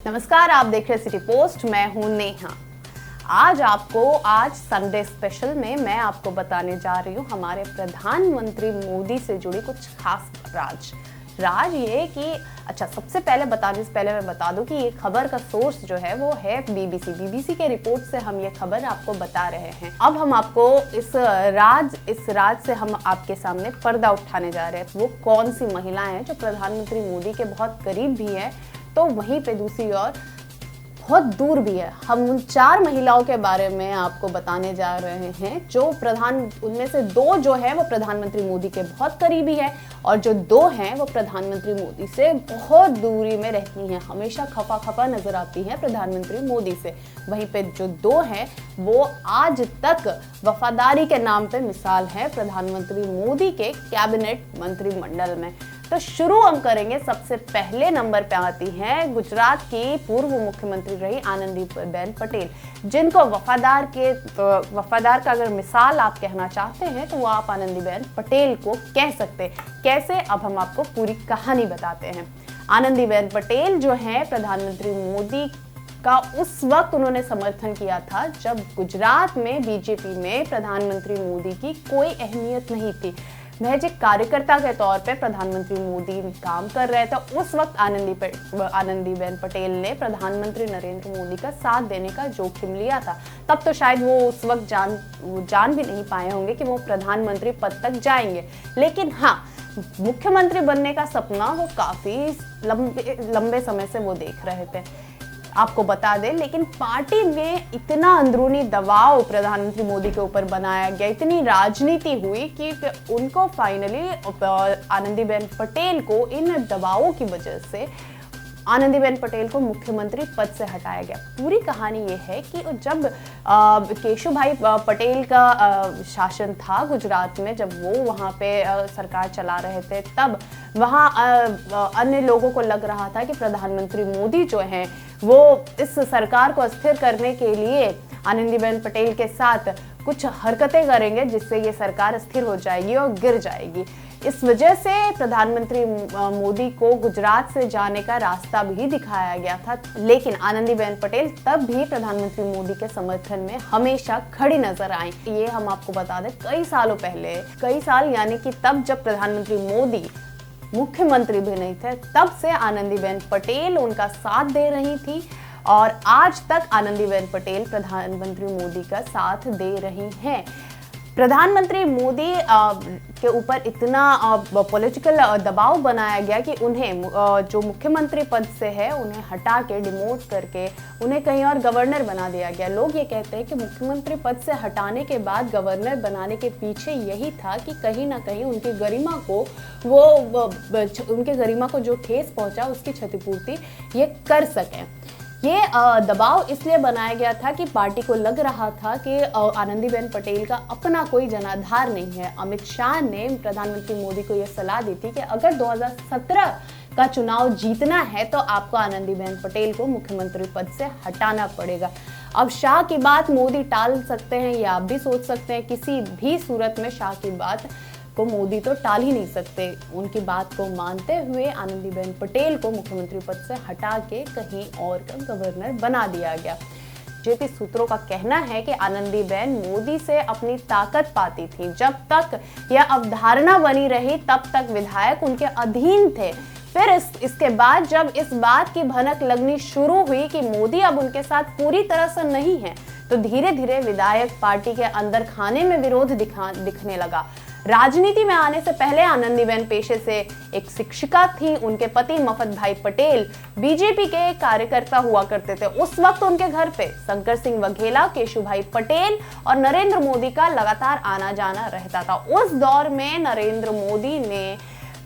नमस्कार, आप देख रहे हैं सिटी पोस्ट। मैं हूं नेहा। आज संडे स्पेशल में मैं आपको बताने जा रही हूं हमारे प्रधानमंत्री मोदी से जुड़ी कुछ खास राज ये कि सबसे पहले बताने से पहले मैं बता दूं कि ये खबर का सोर्स जो है वो है बीबीसी के रिपोर्ट से हम ये खबर आपको बता रहे हैं। अब हम आपको इस राज से हम आपके सामने पर्दा उठाने जा रहे हैं। वो कौन सी महिलाएं हैं जो प्रधानमंत्री मोदी के बहुत करीब भी है, तो वहीं पे दूसरी ओर बहुत दूर भी है। हम उन 4 महिलाओं के बारे में आपको बताने जा रहे हैं जो उनमें से 2 जो है वो प्रधानमंत्री मोदी के बहुत करीबी है और जो 2 हैं वो प्रधानमंत्री मोदी से बहुत दूरी में रहती हैं, हमेशा खफा नजर आती हैं प्रधानमंत्री मोदी से। वहीं पे जो 2 हैं वो आज तक वफादारी के नाम पे मिसाल है प्रधानमंत्री मोदी के कैबिनेट मंत्रिमंडल में। तो शुरू हम करेंगे, सबसे पहले नंबर पे आती हैं गुजरात की पूर्व मुख्यमंत्री रही आनंदीबेन पटेल, जिनको वफादार का अगर मिसाल आप कहना चाहते हैं तो वो आप आनंदीबेन पटेल को कह सकते हैं। कैसे, अब हम आपको पूरी कहानी बताते हैं। आनंदीबेन पटेल जो है प्रधानमंत्री मोदी का उस वक्त उन्होंने समर्थन किया था जब गुजरात में बीजेपी में प्रधानमंत्री मोदी की कोई अहमियत नहीं थी। महज एक कार्यकर्ता के तौर पे प्रधानमंत्री मोदी काम कर रहे थे। उस वक्त आनंदीबेन पटेल ने प्रधानमंत्री नरेंद्र मोदी का साथ देने का जोखिम लिया था। तब तो शायद वो उस वक्त जान भी नहीं पाए होंगे कि वो प्रधानमंत्री पद तक जाएंगे, लेकिन हाँ, मुख्यमंत्री बनने का सपना वो काफी लंबे समय से वो देख रहे थे। आपको बता दें, लेकिन पार्टी में इतना अंदरूनी दबाव प्रधानमंत्री मोदी के ऊपर बनाया गया, इतनी राजनीति हुई कि उनको फाइनली आनंदीबेन पटेल को इन दबावों की वजह से आनंदीबेन पटेल को मुख्यमंत्री पद से हटाया गया। पूरी कहानी ये है कि जब केशुभाई पटेल का शासन था गुजरात में, जब वो वहाँ पे सरकार चला रहे थे, तब वहाँ अन्य लोगों को लग रहा था कि प्रधानमंत्री मोदी जो हैं वो इस सरकार को अस्थिर करने के लिए आनंदीबेन पटेल के साथ कुछ हरकतें करेंगे जिससे ये सरकार स्थिर हो जाएगी और गिर जाएगी। इस वजह से प्रधानमंत्री मोदी को गुजरात से जाने का रास्ता भी दिखाया गया था, लेकिन आनंदीबेन पटेल तब भी प्रधानमंत्री मोदी के समर्थन में हमेशा खड़ी नजर आई। ये हम आपको बता दें, कई साल यानी कि तब जब प्रधानमंत्री मोदी मुख्यमंत्री भी नहीं थे, तब से आनंदीबेन पटेल उनका साथ दे रही थी और आज तक आनंदीबेन पटेल प्रधानमंत्री मोदी का साथ दे रही हैं। प्रधानमंत्री मोदी के ऊपर इतना पॉलिटिकल दबाव बनाया गया कि उन्हें जो मुख्यमंत्री पद से है उन्हें हटा के, डिमोट करके उन्हें कहीं और गवर्नर बना दिया गया। लोग ये कहते हैं कि मुख्यमंत्री पद से हटाने के बाद गवर्नर बनाने के पीछे यही था कि कहीं ना कहीं उनकी गरिमा को जो ठेस पहुंचा उसकी क्षतिपूर्ति ये कर सकें। ये दबाव इसलिए बनाया गया था कि पार्टी को लग रहा था कि आनंदीबेन पटेल का अपना कोई जनाधार नहीं है। अमित शाह ने प्रधानमंत्री मोदी को यह सलाह दी थी कि अगर 2017 का चुनाव जीतना है तो आपको आनंदीबेन पटेल को मुख्यमंत्री पद से हटाना पड़ेगा। अब शाह की बात मोदी टाल सकते हैं, या आप भी सोच सकते हैं, किसी भी सूरत में शाह की बात को मोदी तो टाल ही नहीं सकते। उनकी बात को मानते हुए आनंदीबेन पटेल को मुख्यमंत्री पद से हटा के कहीं और का गवर्नर बना दिया गया। जेपी सूत्रों का कहना है कि आनंदीबेन मोदी से अपनी ताकत पाती थी। जब तक यह अवधारणा बनी रही तब तक विधायक उनके अधीन थे। फिर इसके बाद जब इस बात की भनक लगनी शुरू हुई कि मोदी अब उनके साथ पूरी तरह से नहीं है, तो धीरे धीरे विधायक पार्टी के अंदर खाने में विरोध दिखने लगा। राजनीति में आने से पहले आनंदीबेन पेशे से एक शिक्षिका थी। उनके पति मफत भाई पटेल बीजेपी के कार्यकर्ता हुआ करते थे। उस वक्त उनके घर पे शंकर सिंह वघेला, केशुभाई पटेल और नरेंद्र मोदी का लगातार आना जाना रहता था। उस दौर में नरेंद्र मोदी ने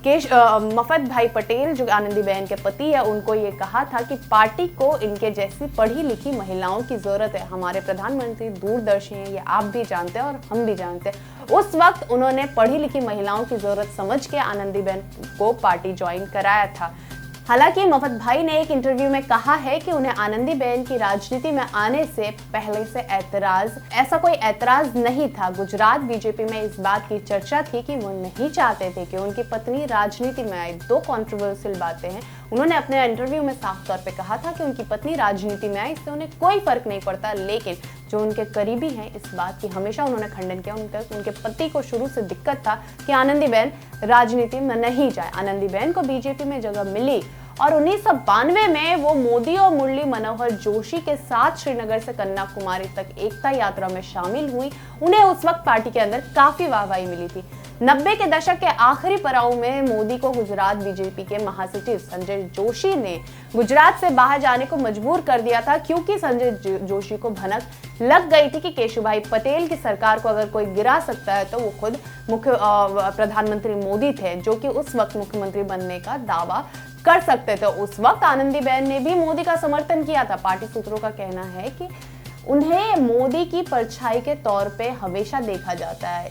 मफत भाई पटेल जो आनंदीबेन के पति है उनको ये कहा था कि पार्टी को इनके जैसी पढ़ी लिखी महिलाओं की जरूरत है। हमारे प्रधानमंत्री दूरदर्शी हैं, ये आप भी जानते हैं और हम भी जानते हैं। उस वक्त उन्होंने पढ़ी लिखी महिलाओं की जरूरत समझ के आनंदीबेन को पार्टी ज्वाइन कराया था। हालांकि मफत भाई ने एक इंटरव्यू में कहा है कि उन्हें आनंदीबेन की राजनीति में आने से पहले से ऐसा कोई ऐतराज नहीं था। गुजरात बीजेपी में इस बात की चर्चा थी कि वो नहीं चाहते थे कि उनकी पत्नी राजनीति में आए। 2 कंट्रोवर्शियल बातें हैं, उन्होंने अपने इंटरव्यू में साफ तौर पे कहा था कि उनकी पत्नी राजनीति में आई, इससे उन्हें कोई फर्क नहीं पड़ता, लेकिन जो उनके करीबी हैं इस बात की हमेशा उन्होंने खंडन किया। उनके पति को शुरू से दिक्कत था कि आनंदीबेन राजनीति में नहीं जाए। आनंदीबेन को बीजेपी में जगह मिली और 1992 में वो मोदी और मुरली मनोहर जोशी के साथ श्रीनगर से कन्याकुमारी तक एकता यात्रा में शामिल हुई। उन्हें उस वक्त पार्टी के अंदर काफी वाहवाही मिली थी। 90 के दशक के आखिरी पड़ाव में मोदी को गुजरात बीजेपी के महासचिव संजय जोशी ने गुजरात से बाहर जाने को मजबूर कर दिया था, क्योंकि संजय जोशी को भनक लग गई थी कि केशुभाई पटेल की सरकार को अगर कोई गिरा सकता है तो वो खुद प्रधानमंत्री मोदी थे, जो कि उस वक्त मुख्यमंत्री बनने का दावा कर सकते थे। उस वक्त आनंदीबेन ने भी मोदी का समर्थन किया था। पार्टी सूत्रों का कहना है कि उन्हें मोदी की परछाई के तौर पे हमेशा देखा जाता है,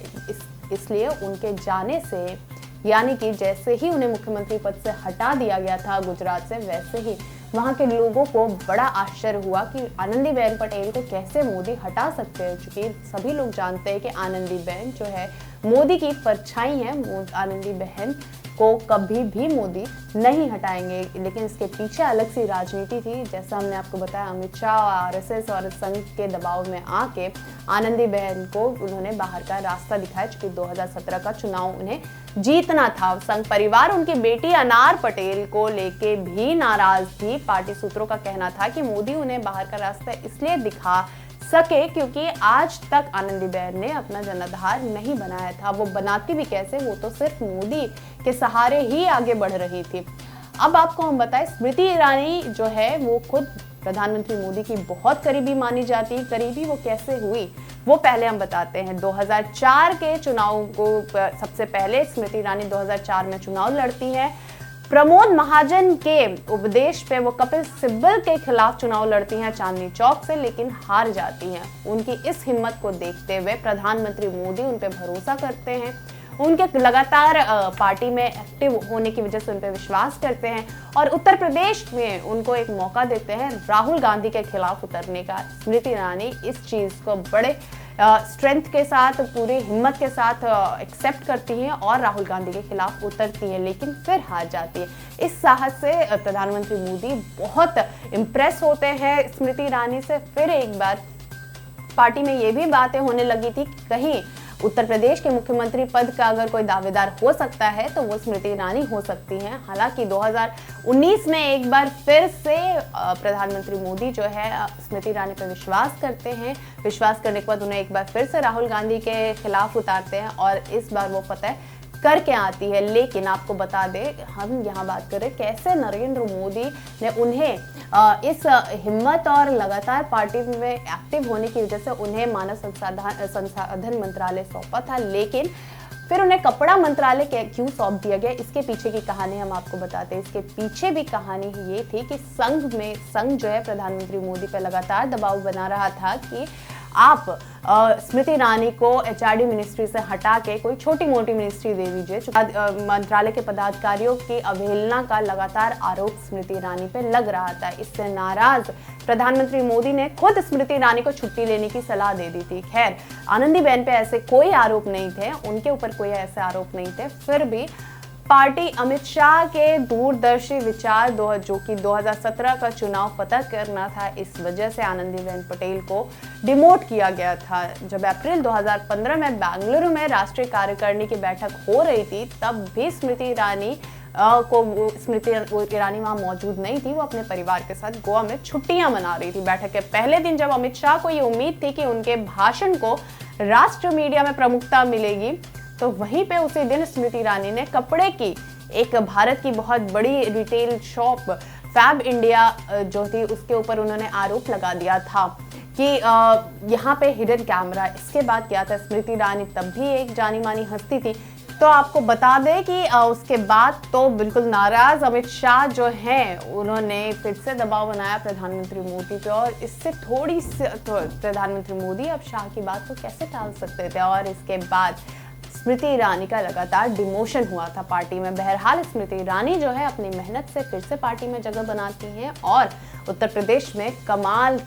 इसलिए उनके जाने से, यानी कि जैसे ही उन्हें मुख्यमंत्री पद से हटा दिया गया था गुजरात से, वैसे ही वहां के लोगों को बड़ा आश्चर्य हुआ कि आनंदीबेन पटेल को कैसे मोदी हटा सकते हैं, क्योंकि सभी लोग जानते हैं कि आनंदीबेन जो है मोदी की परछाई है। आनंदीबेन को कभी भी मोदी नहीं हटाएंगे, लेकिन इसके पीछे अलग सी राजनीति थी। जैसा हमने आपको बताया, अमित शाह, आरएसएस और संघ के दबाव में आके आनंदीबेन को उन्होंने बाहर का रास्ता दिखाया, क्योंकि 2017 का चुनाव उन्हें जीतना था। संघ परिवार उनकी बेटी अनार पटेल को लेके भी नाराज थी। पार्टी सूत्रों का कहना था कि मोदी उन्हें बाहर का रास्ता इसलिए दिखा सके क्योंकि आज तक आनंदीबेन ने अपना जनाधार नहीं बनाया था। वो बनाती भी कैसे, वो तो सिर्फ मोदी के सहारे ही आगे बढ़ रही थी। अब आपको हम बताएं, स्मृति ईरानी जो है वो खुद प्रधानमंत्री मोदी की बहुत करीबी मानी जाती है। करीबी वो कैसे हुई वो पहले हम बताते हैं। 2004 के चुनाव को सबसे पहले स्मृति ईरानी 2004 में चुनाव लड़ती है। प्रमोद महाजन के उपदेश पे वो कपिल सिब्बल के खिलाफ चुनाव लड़ती हैं चांदनी चौक से, लेकिन हार जाती हैं। उनकी इस हिम्मत को देखते हुए प्रधानमंत्री मोदी उन पे भरोसा करते हैं। उनके लगातार पार्टी में एक्टिव होने की वजह से उन पे विश्वास करते हैं और उत्तर प्रदेश में उनको एक मौका देते हैं राहुल गांधी के खिलाफ उतरने का। स्मृति ईरानी इस चीज को बड़े स्ट्रेंथ के साथ, पूरी हिम्मत के साथ एक्सेप्ट करती हैं और राहुल गांधी के खिलाफ उतरती हैं, लेकिन फिर हार जाती है। इस साहस से प्रधानमंत्री मोदी बहुत इम्प्रेस होते हैं स्मृति ईरानी से। फिर एक बार पार्टी में ये भी बातें होने लगी थी, कहीं उत्तर प्रदेश के मुख्यमंत्री पद का अगर कोई दावेदार हो सकता है तो वो स्मृति ईरानी हो सकती हैं। हालांकि 2019 में एक बार फिर से प्रधानमंत्री मोदी जो है स्मृति ईरानी पर विश्वास करते हैं। विश्वास करने के बाद उन्हें एक बार फिर से राहुल गांधी के खिलाफ उतारते हैं और इस बार वो फतह करके आती है। लेकिन आपको बता दें, हम यहाँ बात करें कैसे नरेंद्र मोदी ने उन्हें इस हिम्मत और लगातार पार्टी में एक्टिव होने की वजह से उन्हें मानव संसाधन मंत्रालय सौंपा था, लेकिन फिर उन्हें कपड़ा मंत्रालय क्यों सौंप दिया गया, इसके पीछे की कहानी हम आपको बताते हैं। इसके पीछे भी कहानी ये थी कि संघ जो है प्रधानमंत्री मोदी पर लगातार दबाव बना रहा था कि आप स्मृति ईरानी को एचआरडी मिनिस्ट्री से हटा के कोई छोटी मोटी मिनिस्ट्री दे दीजिए। मंत्रालय के पदाधिकारियों की अवहेलना का लगातार आरोप स्मृति ईरानी पे लग रहा था। इससे नाराज प्रधानमंत्री मोदी ने खुद स्मृति ईरानी को छुट्टी लेने की सलाह दे दी थी। खैर, आनंदीबेन पे ऐसे कोई आरोप नहीं थे, उनके ऊपर कोई ऐसे आरोप नहीं थे, फिर भी पार्टी अमित शाह के दूरदर्शी विचार जो कि 2017 का चुनाव फतह करना था, इस वजह से आनंदीबेन पटेल को डिमोट किया गया था। जब अप्रैल 2015 में बेंगलुरु में राष्ट्रीय कार्यकारिणी की बैठक हो रही थी, तब भी स्मृति ईरानी वहां मौजूद नहीं थी। वो अपने परिवार के साथ गोवा में छुट्टियां मना रही थी। बैठक के पहले दिन जब अमित शाह को ये उम्मीद थी कि उनके भाषण को राष्ट्र मीडिया में प्रमुखता मिलेगी, तो वहीं पे उसी दिन स्मृति ईरानी ने कपड़े की एक भारत की बहुत बड़ी रिटेल शॉप फैब इंडिया जो थी उसके ऊपर उन्होंने आरोप लगा दिया था कि यहाँ पे हिडन कैमरा। इसके बाद क्या था, स्मृति ईरानी तब भी एक जानी मानी हस्ती थी। तो आपको बता दें कि उसके बाद तो बिल्कुल नाराज अमित शाह जो हैं उन्होंने फिर से दबाव बनाया प्रधानमंत्री मोदी पे, और इससे थोड़ी सी प्रधानमंत्री मोदी अब शाह की बात को कैसे टाल सकते थे। और इसके बाद स्मृति ईरानी का लगातार डिमोशन हुआ था पार्टी में। बहरहाल स्मृति ईरानी जो है अपनी मेहनत से फिर से पार्टी में जगह बनाती हैं और उत्तर प्रदेश में कमाल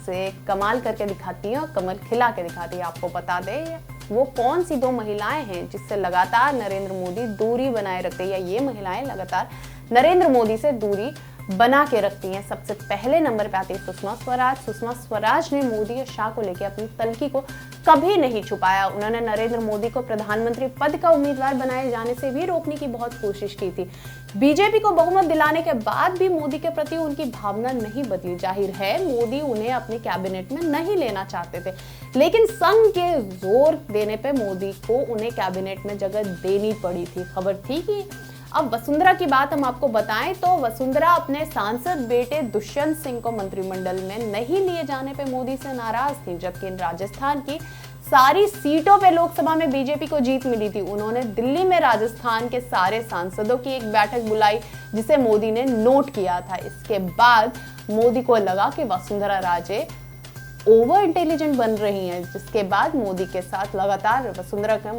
करके दिखाती हैं और कमल खिला के दिखाती है। आपको बता दें वो कौन सी दो महिलाएं हैं जिससे लगातार नरेंद्र मोदी दूरी बनाए रखते हैं, या ये महिलाएं लगातार नरेंद्र मोदी से दूरी बना के रखती हैं। सबसे पहले नंबर पे आती है सुषमा स्वराज। सुषमा स्वराज ने मोदी और शाह को लेकर अपनी तल्खी को कभी नहीं छुपाया। उन्होंने नरेंद्र मोदी को प्रधानमंत्री पद का उम्मीदवार बनाए जाने से भी रोकने की बहुत कोशिश की थी। बीजेपी को बहुमत दिलाने के बाद भी मोदी के प्रति उनकी भावना नहीं बदली। जाहिर है मोदी उन्हें अपने कैबिनेट में नहीं लेना चाहते थे, लेकिन संघ के जोर देने पे मोदी को उन्हें कैबिनेट में जगह देनी पड़ी थी। खबर थी कि अब वसुंधरा की बात हम आपको बताएं तो वसुंधरा अपने सांसद बेटे दुष्यंत सिंह को मंत्रिमंडल में नहीं लिए जाने पे मोदी से नाराज थी। जबकि राजस्थान की सारी सीटों पे लोकसभा में बीजेपी को जीत मिली थी। उन्होंने दिल्ली में राजस्थान के सारे सांसदों की एक बैठक बुलाई, जिसे मोदी ने नोट किया था। इसके बाद मोदी को लगा कि वसुंधरा राजे ओवर इंटेलिजेंट बन रही हैं, जिसके बाद मोदी के साथ लगातार वसुंधरा के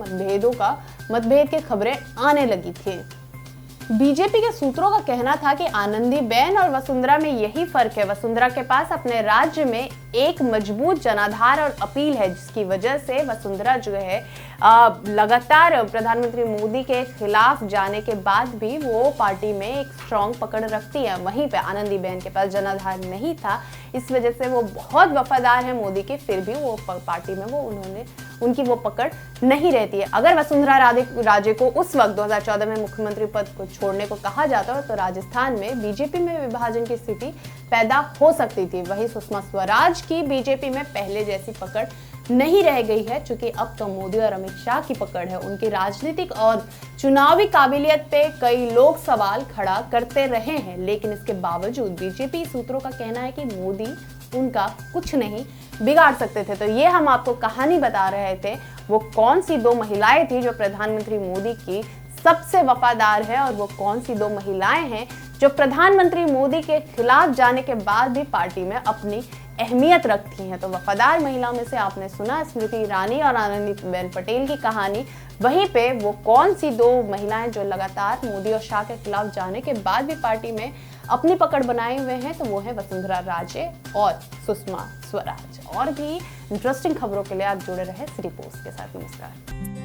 मतभेद की खबरें आने लगी थी। बीजेपी के सूत्रों का कहना था कि आनंदीबेन और वसुंधरा में यही फर्क है। वसुंधरा के पास अपने राज्य में एक मजबूत जनाधार और अपील है, जिसकी वजह से वसुंधरा जो है लगातार प्रधानमंत्री मोदी के खिलाफ जाने के बाद भी वो पार्टी में एक स्ट्रॉन्ग पकड़ रखती है। वहीं पे आनंदीबेन के पास जनाधार नहीं था, इस वजह से वो बहुत वफादार है मोदी के, फिर भी वो पार्टी में उनकी वो पकड़ नहीं रहती है। अगर वसुंधरा राजे को उस वक्त 2014 में मुख्यमंत्री पद को छोड़ने को कहा जाता तो राजस्थान में बीजेपी में विभाजन की स्थिति पैदा हो सकती थी। वहीं सुषमा स्वराज की बीजेपी में पहले जैसी पकड़ नहीं रह गई है, क्योंकि अब तो मोदी और अमित शाह की पकड़ है। उनकी राजनीतिक और चुनावी काबिलियत पे कई लोग सवाल खड़ा करते रहे हैं, लेकिन इसके बावजूद बीजेपी सूत्रों का कहना है कि मोदी उनका कुछ नहीं बिगाड़ सकते थे। तो ये हम आपको कहानी बता रहे थे, वो कौन सी दो महिलाएं थी जो प्रधानमंत्री मोदी की सबसे वफादार है, और वो कौन सी दो महिलाएं हैं जो प्रधानमंत्री मोदी के खिलाफ जाने के बाद भी पार्टी में अपनी अहमियत रखती हैं। तो वफादार महिलाओं में से आपने सुना स्मृति ईरानी और आनंदीबेन पटेल की कहानी। वहीं पे वो कौन सी दो महिलाएं जो लगातार मोदी और शाह के खिलाफ जाने के बाद भी पार्टी में अपनी पकड़ बनाए हुए हैं, तो वो है वसुंधरा राजे और सुषमा स्वराज। और भी इंटरेस्टिंग खबरों के लिए आप जुड़े रहे सिटी पोस्ट के साथ। नमस्कार।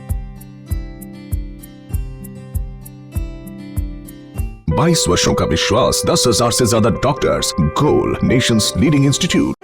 22 वर्षों का विश्वास, 10,000 से ज्यादा डॉक्टर्स, गोल नेशंस लीडिंग इंस्टीट्यूट।